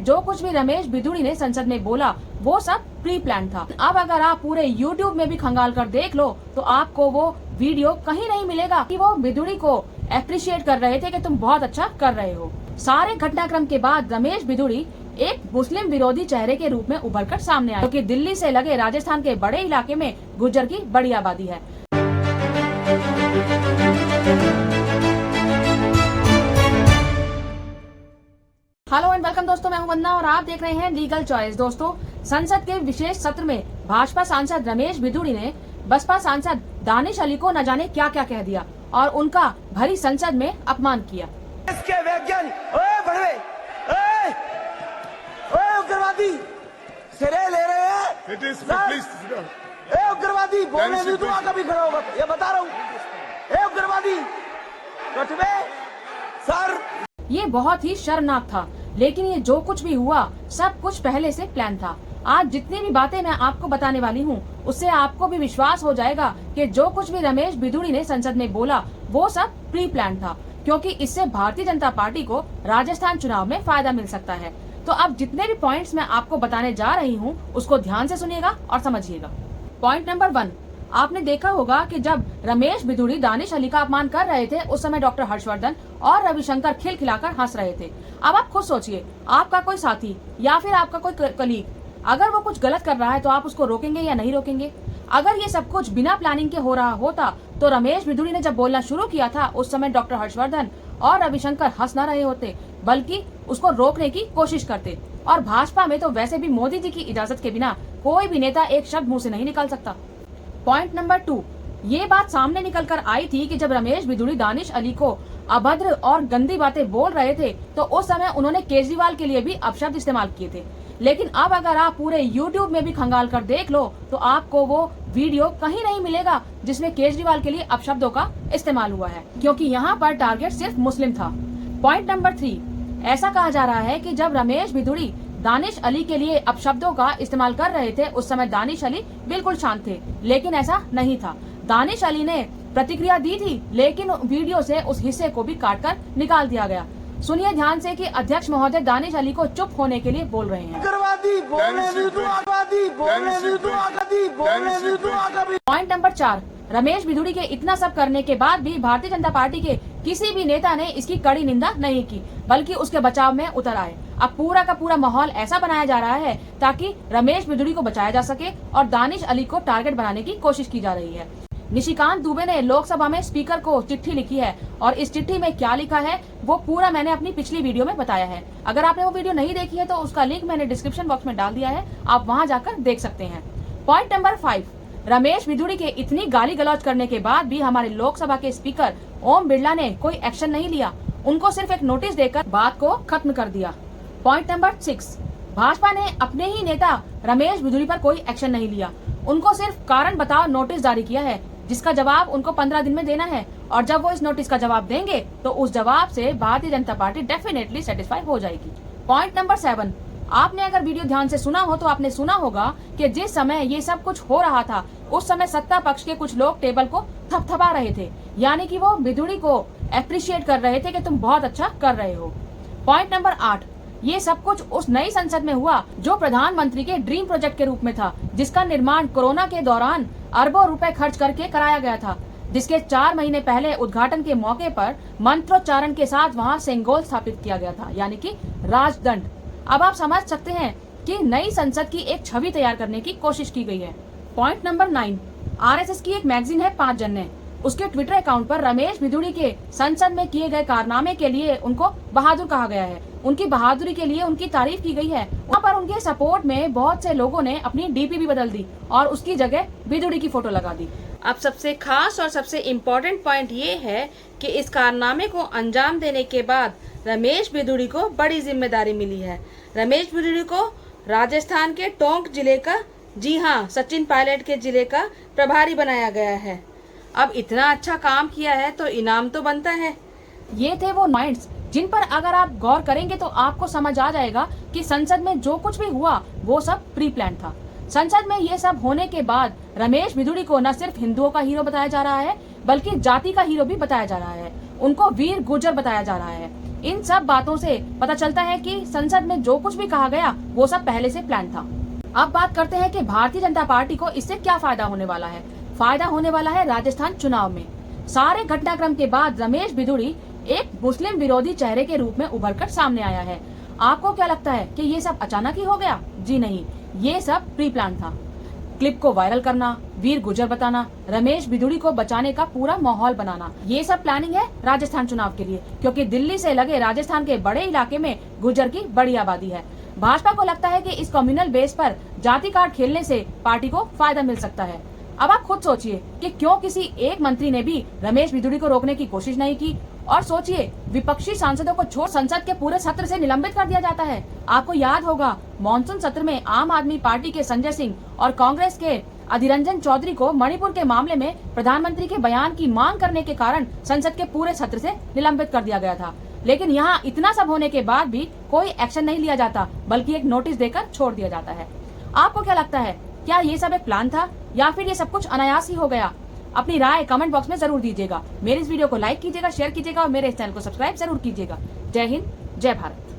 जो कुछ भी रमेश बिधूड़ी ने संसद में बोला वो सब प्री प्लान था। अब अगर आप पूरे YouTube में भी खंगाल कर देख लो तो आपको वो वीडियो कहीं नहीं मिलेगा कि वो बिधूड़ी को अप्रिशिएट कर रहे थे कि तुम बहुत अच्छा कर रहे हो। सारे घटनाक्रम के बाद रमेश बिधूड़ी एक मुस्लिम विरोधी चेहरे के रूप में उभर कर सामने आया, क्योंकि दिल्ली से लगे राजस्थान के बड़े इलाके में गुर्जर की बड़ी आबादी है। हेलो एंड वेलकम दोस्तों, मैं हूं वंदना और आप देख रहे हैं लीगल चॉइस। दोस्तों, संसद के विशेष सत्र में भाजपा सांसद रमेश बिधूड़ी ने बसपा सांसद दानिश अली को न जाने क्या क्या कह दिया और उनका भरी संसद में अपमान किया। इसके वैज्ञानिक ओए बड़वे ओए उग्रवादी सिरे ले रहे हैं। It is please. ए उग्रवादी बोलने भी तो कभी खड़ा होगा, ये बता रहा हूँ। ए उग्रवादी कटवे सर। ये बहुत ही शर्मनाक था, लेकिन ये जो कुछ भी हुआ सब कुछ पहले से प्लान था। आज जितनी भी बातें मैं आपको बताने वाली हूँ उससे आपको भी विश्वास हो जाएगा कि जो कुछ भी रमेश बिधूड़ी ने संसद में बोला वो सब प्री प्लान था, क्योंकि इससे भारतीय जनता पार्टी को राजस्थान चुनाव में फायदा मिल सकता है। तो अब जितने भी पॉइंट्स मैं आपको बताने जा रही हूँ उसको ध्यान से सुनिएगा और समझिएगा। पॉइंट नंबर 1, आपने देखा होगा कि जब रमेश बिधूड़ी दानिश अली का अपमान कर रहे थे उस समय डॉक्टर हर्षवर्धन और रविशंकर खिलखिलाकर हंस रहे थे। अब आप खुद सोचिए, आपका कोई साथी या फिर आपका कोई कलीग अगर वो कुछ गलत कर रहा है तो आप उसको रोकेंगे या नहीं रोकेंगे? अगर ये सब कुछ बिना प्लानिंग के हो रहा होता तो रमेश बिधूड़ी ने जब बोलना शुरू किया था उस समय डॉक्टर हर्षवर्धन और रविशंकर हंस न रहे होते बल्कि उसको रोकने की कोशिश करते। और भाजपा में तो वैसे भी मोदी जी की इजाजत के बिना कोई भी नेता एक शब्द मुंह से नहीं निकाल सकता। पॉइंट नंबर 2, ये बात सामने निकल कर आई थी कि जब रमेश बिधूड़ी दानिश अली को अभद्र और गंदी बातें बोल रहे थे तो उस समय उन्होंने केजरीवाल के लिए भी अपशब्द इस्तेमाल किए थे। लेकिन अब अगर आप पूरे YouTube में भी खंगाल कर देख लो तो आपको वो वीडियो कहीं नहीं मिलेगा जिसमें केजरीवाल के लिए अपशब्दों का इस्तेमाल हुआ है, क्योंकि यहाँ पर टारगेट सिर्फ मुस्लिम था। पॉइंट नंबर 3, ऐसा कहा जा रहा है कि जब रमेश बिधूड़ी दानिश अली के लिए अपशब्दों का इस्तेमाल कर रहे थे उस समय दानिश अली बिल्कुल शांत थे, लेकिन ऐसा नहीं था। दानिश अली ने प्रतिक्रिया दी थी लेकिन वीडियो से उस हिस्से को भी काटकर निकाल दिया गया। सुनिए ध्यान से कि अध्यक्ष महोदय दानिश अली को चुप होने के लिए बोल रहे हैं। पॉइंट नंबर 4, रमेश बिधूड़ी के इतना सब करने के बाद भी भारतीय जनता पार्टी के किसी भी नेता ने इसकी कड़ी निंदा नहीं की बल्कि उसके बचाव में उतर आए। अब पूरा का पूरा माहौल ऐसा बनाया जा रहा है ताकि रमेश बिधूड़ी को बचाया जा सके और दानिश अली को टारगेट बनाने की कोशिश की जा रही है। निशिकांत दुबे ने लोकसभा में स्पीकर को चिट्ठी लिखी है और इस चिट्ठी में क्या लिखा है वो पूरा मैंने अपनी पिछली वीडियो में बताया है। अगर आपने वो वीडियो नहीं देखी है तो उसका लिंक मैंने डिस्क्रिप्शन बॉक्स में डाल दिया है, आप वहां जाकर देख सकते हैं। पॉइंट नंबर 5, रमेश बिधूड़ी के इतनी गाली गलौज करने के बाद भी हमारे लोकसभा के स्पीकर ओम बिरला ने कोई एक्शन नहीं लिया, उनको सिर्फ एक नोटिस देकर बात को खत्म कर दिया। पॉइंट नंबर 6, भाजपा ने अपने ही नेता रमेश बिधूड़ी पर कोई एक्शन नहीं लिया, उनको सिर्फ कारण बताओ नोटिस जारी किया है जिसका जवाब उनको 15 दिन में देना है और जब वो इस नोटिस का जवाब देंगे तो उस जवाब से Bharatiya Janata party definitely satisfy हो जाएगी। पॉइंट नंबर 7, आपने अगर वीडियो ध्यान से सुना हो तो आपने सुना होगा कि जिस समय ये सब कुछ हो रहा था उस समय सत्ता पक्ष के कुछ लोग टेबल को थपथपा रहे थे, यानी कि वो बिधूड़ी को अप्रिशिएट कर रहे थे कि तुम बहुत अच्छा कर रहे हो। पॉइंट नंबर 8, ये सब कुछ उस नई संसद में हुआ जो प्रधानमंत्री के ड्रीम प्रोजेक्ट के रूप में था, जिसका निर्माण कोरोना के दौरान अरबों रुपए खर्च करके कराया गया था, जिसके 4 महीने पहले उद्घाटन के मौके पर मंत्रोच्चारण के साथ वहां सेंगोल स्थापित किया गया था, यानी कि राजदंड। अब आप समझ सकते हैं कि नई संसद की एक छवि तैयार करने की कोशिश की गई है। पॉइंट नंबर 9, RSS की एक मैगजीन है 5 जन्ने, उसके ट्विटर अकाउंट पर रमेश बिधूड़ी के संसद में किए गए कारनामे के लिए उनको बहादुर कहा गया है, उनकी बहादुरी के लिए उनकी तारीफ की गई है। वहाँ पर उनके सपोर्ट में बहुत से लोगों ने अपनी DP भी बदल दी और उसकी जगह बिधूड़ी की फोटो लगा दी। अब सबसे खास और सबसे इम्पोर्टेंट पॉइंट ये है कि इस कारनामे को अंजाम देने के बाद रमेश बिधूड़ी को बड़ी जिम्मेदारी मिली है। रमेश बिधूड़ी को राजस्थान के टोंक जिले का, जी हाँ, सचिन पायलट के जिले का प्रभारी बनाया गया है। अब इतना अच्छा काम किया है तो इनाम तो बनता है। ये थे वो पॉइंट्स जिन पर अगर आप गौर करेंगे तो आपको समझ आ जाएगा कि संसद में जो कुछ भी हुआ वो सब प्री प्लान था। संसद में ये सब होने के बाद रमेश बिधूड़ी को न सिर्फ हिंदुओं का हीरो बताया जा रहा है बल्कि जाति का हीरो भी बताया जा रहा है, उनको वीर गुर्जर बताया जा रहा है। इन सब बातों से पता चलता है कि संसद में जो कुछ भी कहा गया वो सब पहले से प्लान था। अब बात करते हैं कि भारतीय जनता पार्टी को इससे क्या फायदा होने वाला है। फायदा होने वाला है राजस्थान चुनाव में। सारे घटनाक्रम के बाद रमेश बिधूड़ी एक मुस्लिम विरोधी चेहरे के रूप में उभरकर सामने आया है। आपको क्या लगता है कि ये सब अचानक ही हो गया? जी नहीं, ये सब प्री प्लान था। क्लिप को वायरल करना, वीर गुजर बताना, रमेश बिधूड़ी को बचाने का पूरा माहौल बनाना, ये सब प्लानिंग है राजस्थान चुनाव के लिए, क्योंकि दिल्ली से लगे राजस्थान के बड़े इलाके में गुजर की बड़ी आबादी है। भाजपा को लगता है कि इस कम्युनल बेस पर जाति कार्ड खेलने से पार्टी को फायदा मिल सकता है। अब आप खुद सोचिए कि क्यों किसी एक मंत्री ने भी रमेश बिधूड़ी को रोकने की कोशिश नहीं की, और सोचिए विपक्षी सांसदों को छोड़ संसद के पूरे सत्र से निलंबित कर दिया जाता है। आपको याद होगा मॉनसून सत्र में आम आदमी पार्टी के संजय सिंह और कांग्रेस के अधीर रंजन चौधरी को मणिपुर के मामले में प्रधानमंत्री के बयान की मांग करने के कारण संसद के पूरे सत्र से निलंबित कर दिया गया था। लेकिन यहाँ इतना सब होने के बाद भी कोई एक्शन नहीं लिया जाता, बल्कि एक नोटिस देकर छोड़ दिया जाता है। आपको क्या लगता है, क्या ये सब एक प्लान था या फिर ये सब कुछ अनायास ही हो गया? अपनी राय कमेंट बॉक्स में जरूर दीजिएगा। मेरे इस वीडियो को लाइक कीजिएगा, शेयर कीजिएगा और मेरे इस चैनल को सब्सक्राइब जरूर कीजिएगा। जय हिंद, जय भारत।